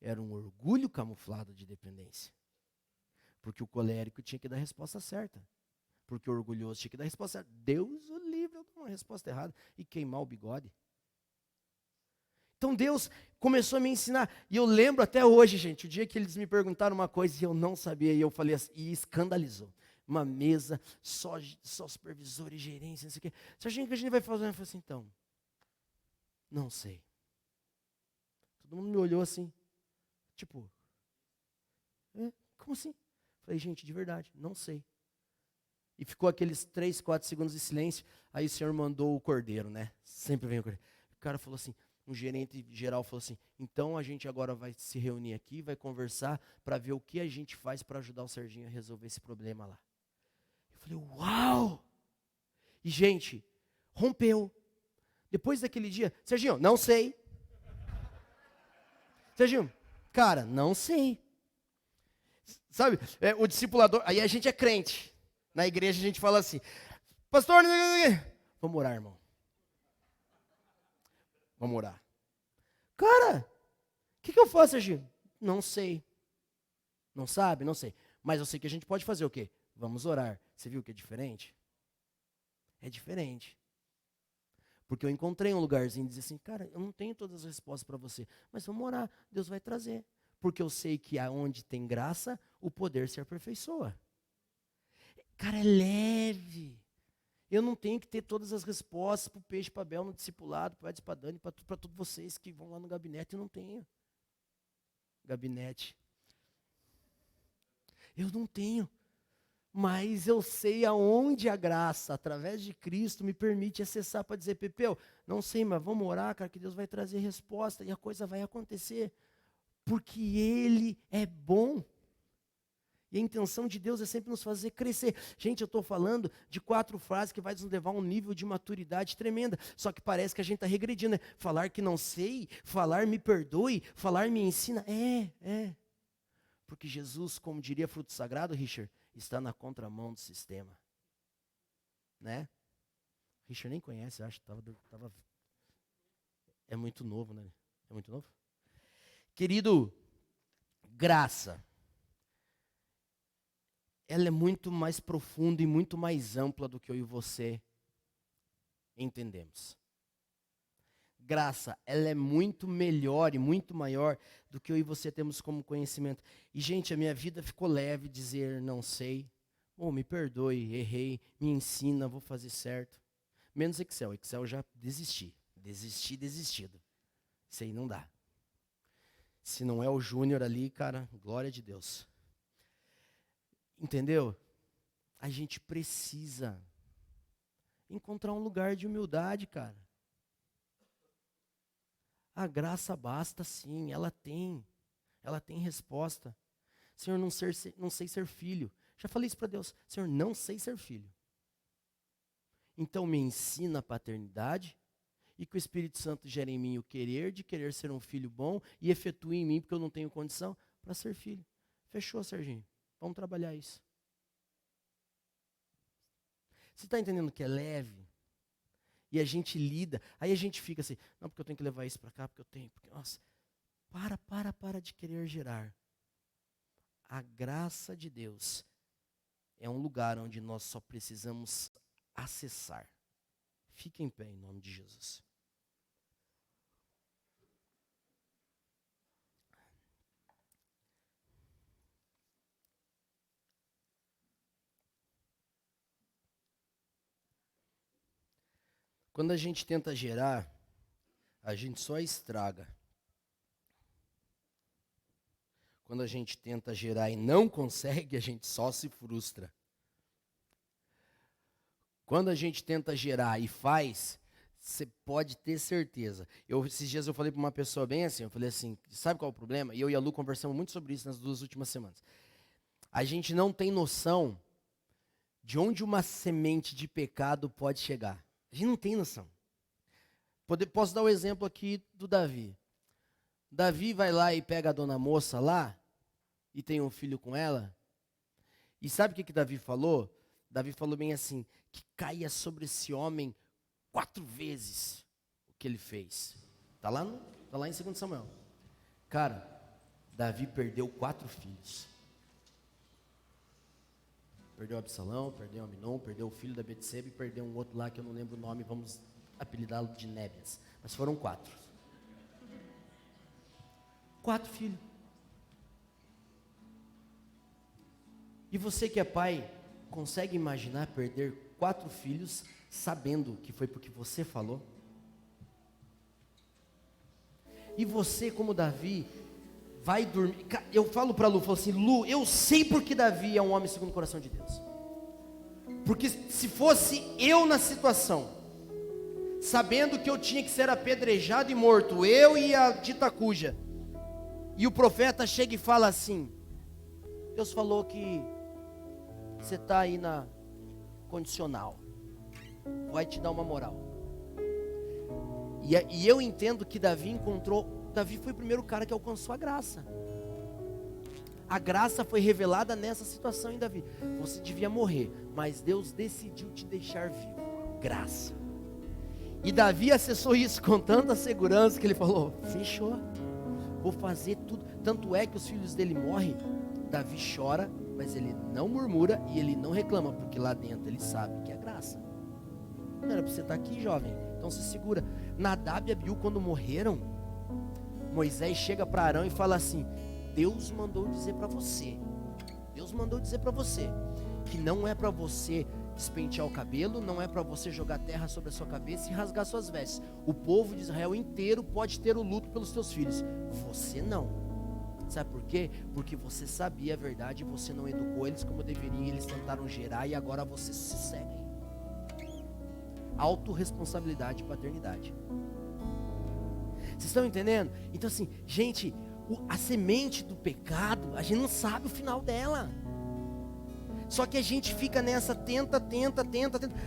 Era um orgulho camuflado de dependência. Porque o colérico tinha que dar a resposta certa. Porque o orgulhoso tinha que dar a resposta certa. Deus o livre, eu dou uma resposta errada e queimar o bigode. Então Deus começou a me ensinar. E eu lembro até hoje, gente, o dia que eles me perguntaram uma coisa e eu não sabia, e eu falei assim, e escandalizou. Uma mesa, só supervisor e gerência, não sei o quê. Serginho, o que a gente vai fazer? Eu falei assim, então, não sei. Todo mundo me olhou assim, tipo, como assim? Falei, gente, de verdade, não sei. E ficou aqueles 3, 4 segundos de silêncio, aí o Senhor mandou o cordeiro, né? Sempre vem o cordeiro. O cara falou assim, um gerente geral falou assim, então a gente agora vai se reunir aqui, vai conversar para ver o que a gente faz para ajudar o Serginho a resolver esse problema lá. Eu falei, uau! E gente, rompeu. Depois daquele dia, Serginho, não sei. Serginho, cara, não sei. Sabe, o discipulador, aí a gente é crente. Na igreja a gente fala assim, pastor, vamos orar, irmão. Vamos orar. Cara, o que eu faço, Serginho? Não sei. Não sabe? Não sei. Mas eu sei que a gente pode fazer o quê? Vamos orar. Você viu que é diferente? É diferente. Porque eu encontrei um lugarzinho e disse assim, cara, eu não tenho todas as respostas para você, mas vamos orar, Deus vai trazer. Porque eu sei que aonde tem graça, o poder se aperfeiçoa. Cara, é leve. Eu não tenho que ter todas as respostas para o Peixe, para Bel, no discipulado, para o Edson, para Dani, para todos vocês que vão lá no gabinete. Eu não tenho. Gabinete. Eu não tenho. Mas eu sei aonde a graça, através de Cristo, me permite acessar para dizer, Pepeu, não sei, mas vamos orar, cara, que Deus vai trazer resposta e a coisa vai acontecer. Porque Ele é bom. E a intenção de Deus é sempre nos fazer crescer. Gente, eu estou falando de 4 frases que vai nos levar a um nível de maturidade tremenda. Só que parece que a gente está regredindo, né? Falar que não sei, falar me perdoe, falar me ensina. Porque Jesus, como diria fruto sagrado, Richard, está na contramão do sistema. Né? Richard nem conhece, acho. É muito novo, né? É muito novo? Querido, graça. Ela é muito mais profunda e muito mais ampla do que eu e você entendemos. Graça, ela é muito melhor e muito maior do que eu e você temos como conhecimento. E, gente, a minha vida ficou leve dizer não sei. Me perdoe, errei, me ensina, vou fazer certo. Menos Excel. Excel eu já desisti. Desistido. Isso aí não dá. Se não é o Júnior ali, cara, glória de Deus. Entendeu? A gente precisa encontrar um lugar de humildade, cara. A graça basta sim, ela tem resposta. Senhor, não sei ser filho. Já falei isso para Deus, Senhor, não sei ser filho. Então me ensina a paternidade e que o Espírito Santo gere em mim o querer de querer ser um filho bom e efetue em mim, porque eu não tenho condição, para ser filho. Fechou, Serginho? Vamos trabalhar isso. Você está entendendo que é leve? E a gente lida, aí a gente fica assim, não, porque eu tenho que levar isso para cá, porque eu tenho, porque, nossa, para de querer gerar. A graça de Deus é um lugar onde nós só precisamos acessar. Fique em pé em nome de Jesus. Quando a gente tenta gerar, a gente só estraga. Quando a gente tenta gerar e não consegue, a gente só se frustra. Quando a gente tenta gerar e faz, você pode ter certeza. Esses dias eu falei para uma pessoa bem assim, eu falei assim, sabe qual é o problema? E eu e a Lu conversamos muito sobre isso nas 2 últimas semanas. A gente não tem noção de onde uma semente de pecado pode chegar. A gente não tem noção. Posso dar o exemplo aqui do Davi. Davi vai lá e pega a dona moça lá, e tem um filho com ela. E sabe o que Davi falou? Davi falou bem assim, que caia sobre esse homem 4 vezes o que ele fez. Está lá em 2 Samuel. Cara, Davi perdeu 4 filhos. Perdeu Absalão, perdeu Aminon, perdeu o filho da Betseba e perdeu um outro lá que eu não lembro o nome, vamos apelidá-lo de Nébias. Mas foram 4. 4 filhos. E você que é pai, consegue imaginar perder 4 filhos sabendo que foi porque você falou? E você, como Davi, vai dormir. Eu falo para Lu, falo assim, Lu, eu sei porque Davi é um homem segundo o coração de Deus. Porque se fosse eu na situação, sabendo que eu tinha que ser apedrejado e morto, eu e a dita cuja, e o profeta chega e fala assim, Deus falou que você está aí na condicional, vai te dar uma moral. E eu entendo que Davi foi o primeiro cara que alcançou a graça. A graça foi revelada nessa situação em Davi. Você devia morrer, mas Deus decidiu te deixar vivo. Graça. E Davi acessou isso com tanta segurança que ele falou, fechou, vou fazer tudo. Tanto é que os filhos dele morrem, Davi chora, mas ele não murmura e ele não reclama, porque lá dentro ele sabe que é graça. Não era para você estar aqui, jovem, então se segura. Nadab e Abiú, quando morreram, Moisés chega para Arão e fala assim, Deus mandou dizer para você que não é para você despentear o cabelo, não é para você jogar terra sobre a sua cabeça e rasgar suas vestes. O povo de Israel inteiro pode ter o luto pelos teus filhos, você não. Sabe por quê? Porque você sabia a verdade e você não educou eles como deveria, eles tentaram gerar e agora você se segue. Autorresponsabilidade e paternidade. Vocês estão entendendo? Então assim, gente, a semente do pecado, a gente não sabe o final dela. Só que a gente fica nessa, tenta.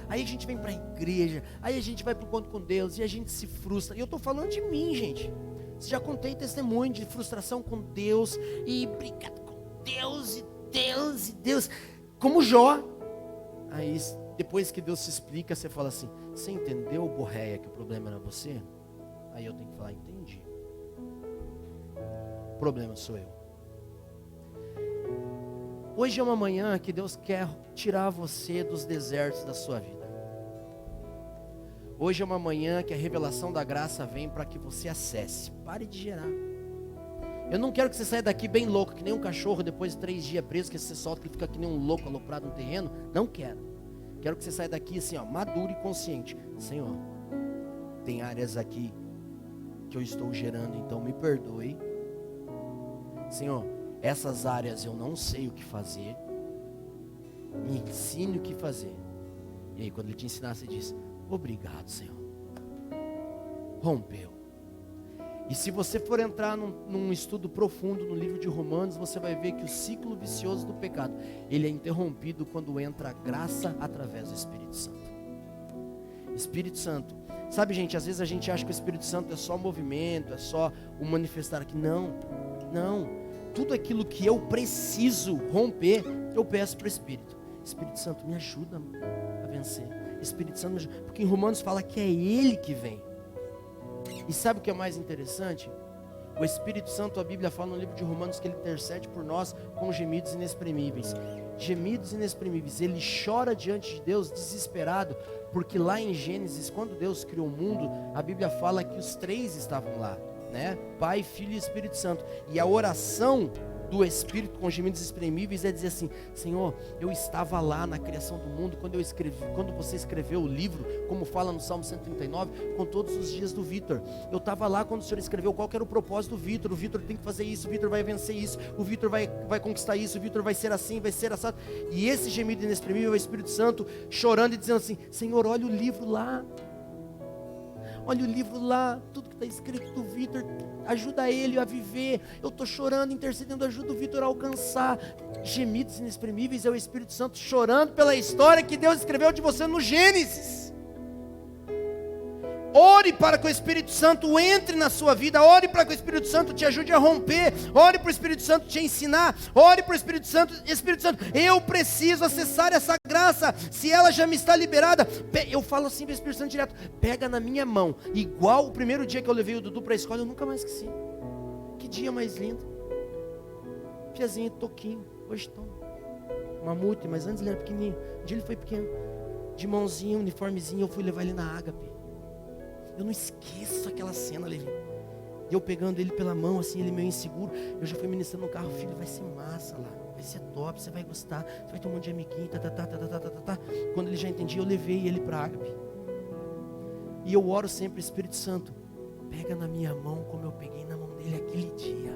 Aí a gente vem para a igreja, aí a gente vai para o encontro com Deus e a gente se frustra. E eu estou falando de mim, gente. Já contei testemunho de frustração com Deus e brigado com Deus. Como Jó. Aí depois que Deus se explica, você fala assim, você entendeu, Borréia, que o problema era você? Aí eu tenho que falar, entendi. O problema sou eu. Hoje é uma manhã que Deus quer tirar você dos desertos da sua vida. Hoje é uma manhã que a revelação da graça vem para que você acesse. Pare de gerar. Eu não quero que você saia daqui bem louco, que nem um cachorro depois de 3 dias preso, que você solta e fica que nem um louco aloprado no terreno. Não quero. Quero que você saia daqui assim, ó, maduro e consciente. Senhor, tem áreas aqui que eu estou gerando, então me perdoe. Senhor, essas áreas eu não sei o que fazer. Me ensine o que fazer. E aí quando ele te ensinar, você diz: obrigado, Senhor. Rompeu. E se você for entrar num estudo profundo no livro de Romanos, você vai ver que o ciclo vicioso do pecado, ele é interrompido quando entra a graça através do Espírito Santo. Espírito Santo. Sabe, gente, às vezes a gente acha que o Espírito Santo é só movimento, é só o manifestar aqui. Não, não. Tudo aquilo que eu preciso romper, eu peço para o Espírito. Espírito Santo, me ajuda a vencer. Espírito Santo, me ajuda. Porque em Romanos fala que é Ele que vem. E sabe o que é mais interessante? O Espírito Santo, a Bíblia fala no livro de Romanos que Ele intercede por nós com gemidos inexprimíveis. Gemidos inexprimíveis. Ele chora diante de Deus desesperado, porque lá em Gênesis, quando Deus criou o mundo, a Bíblia fala que os três estavam lá, né? Pai, Filho e Espírito Santo. E a oração do Espírito com gemidos inexprimíveis é dizer assim: Senhor, eu estava lá na criação do mundo, quando você escreveu o livro, como fala no Salmo 139, com todos os dias do Vitor. Eu estava lá quando o Senhor escreveu qual que era o propósito do Vitor. O Vitor tem que fazer isso, o Vitor vai vencer isso, o Vitor vai conquistar isso, o Vitor vai ser assim, vai ser assado. E esse gemido inexprimível é o Espírito Santo chorando e dizendo assim: Senhor, olha o livro lá. Olha o livro lá, tudo que está escrito do Vitor, ajuda ele a viver. Eu estou chorando, intercedendo, ajuda o Vitor a alcançar. Gemidos inexprimíveis é o Espírito Santo chorando pela história que Deus escreveu de você no Gênesis. Ore para que o Espírito Santo entre na sua vida. Ore para que o Espírito Santo te ajude a romper. Ore para o Espírito Santo te ensinar. Ore para o Espírito Santo. Espírito Santo, eu preciso acessar essa graça. Se ela já me está liberada, eu falo assim para o Espírito Santo direto: pega na minha mão. Igual o primeiro dia que eu levei o Dudu para a escola, eu nunca mais esqueci. Que dia mais lindo. Piazinho, toquinho. Hoje toma mamute, mas antes ele era pequenininho. Um dia ele foi pequeno, de mãozinha, uniformezinho. Eu fui levar ele na Ágape. Eu não esqueço aquela cena, Levi. E eu pegando ele pela mão, assim, ele meio inseguro. Eu já fui ministrando no carro: filho, vai ser massa lá, vai ser top, você vai gostar, você vai ter um monte de amiguinho, Quando ele já entendia, eu levei ele para Ágape. E eu oro sempre: Espírito Santo, pega na minha mão como eu peguei na mão dele aquele dia.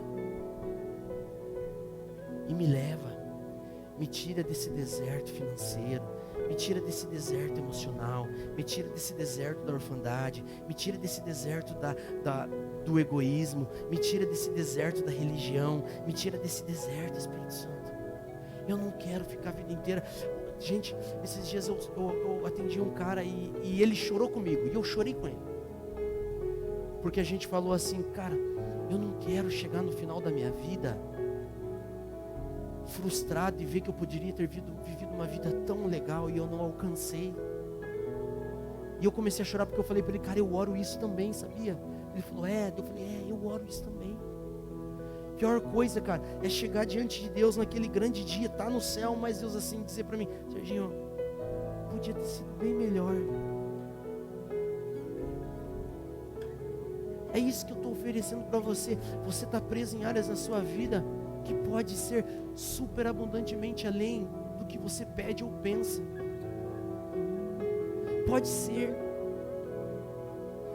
E me leva, me tira desse deserto financeiro, me tira desse deserto emocional, me tira desse deserto da orfandade, me tira desse deserto do egoísmo, me tira desse deserto da religião, me tira desse deserto, Espírito Santo. Eu não quero ficar a vida inteira. Gente, esses dias eu atendi um cara e ele chorou comigo, e eu chorei com ele. Porque a gente falou assim: cara, eu não quero chegar no final da minha vida frustrado e ver que eu poderia ter vivido uma vida tão legal e eu não alcancei. E eu comecei a chorar porque eu falei para ele: cara, eu oro isso também, sabia? Ele falou: eu falei: eu oro isso também. Pior coisa, cara, é chegar diante de Deus naquele grande dia, tá no céu, mas Deus assim dizer para mim: Serginho, podia ter sido bem melhor. É isso que eu estou oferecendo para você. Você está preso em áreas da sua vida que pode ser superabundantemente além do que você pede ou pensa. Pode ser.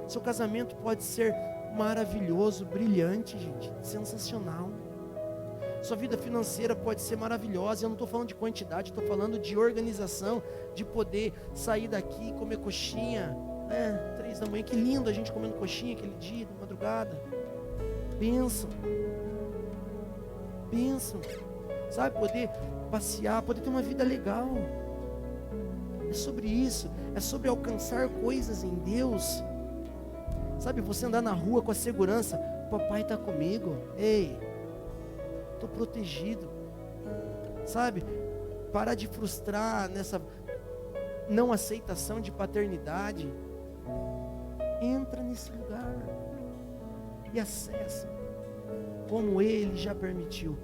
Seu casamento pode ser maravilhoso, brilhante, gente, sensacional. Sua vida financeira pode ser maravilhosa. Eu não estou falando de quantidade, estou falando de organização, de poder sair daqui e comer coxinha, 3 da manhã, que lindo a gente comendo coxinha aquele dia, de madrugada. Bênção. Sabe, poder passear, poder ter uma vida legal. É sobre isso, é sobre alcançar coisas em Deus. Sabe, você andar na rua com a segurança: papai está comigo, ei, estou protegido. Sabe, parar de frustrar nessa não aceitação de paternidade. Entra nesse lugar e acessa como Ele já permitiu.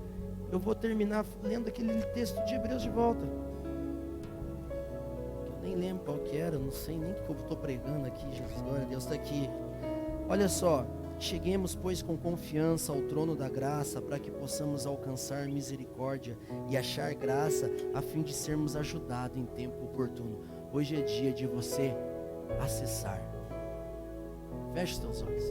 Eu vou terminar lendo aquele texto de Hebreus de volta. Eu nem lembro qual que era, não sei nem o que eu estou pregando aqui, Jesus, glória a Deus, está aqui. Olha só: cheguemos, pois, com confiança ao trono da graça, para que possamos alcançar misericórdia e achar graça, a fim de sermos ajudados em tempo oportuno. Hoje é dia de você acessar. Feche os teus olhos.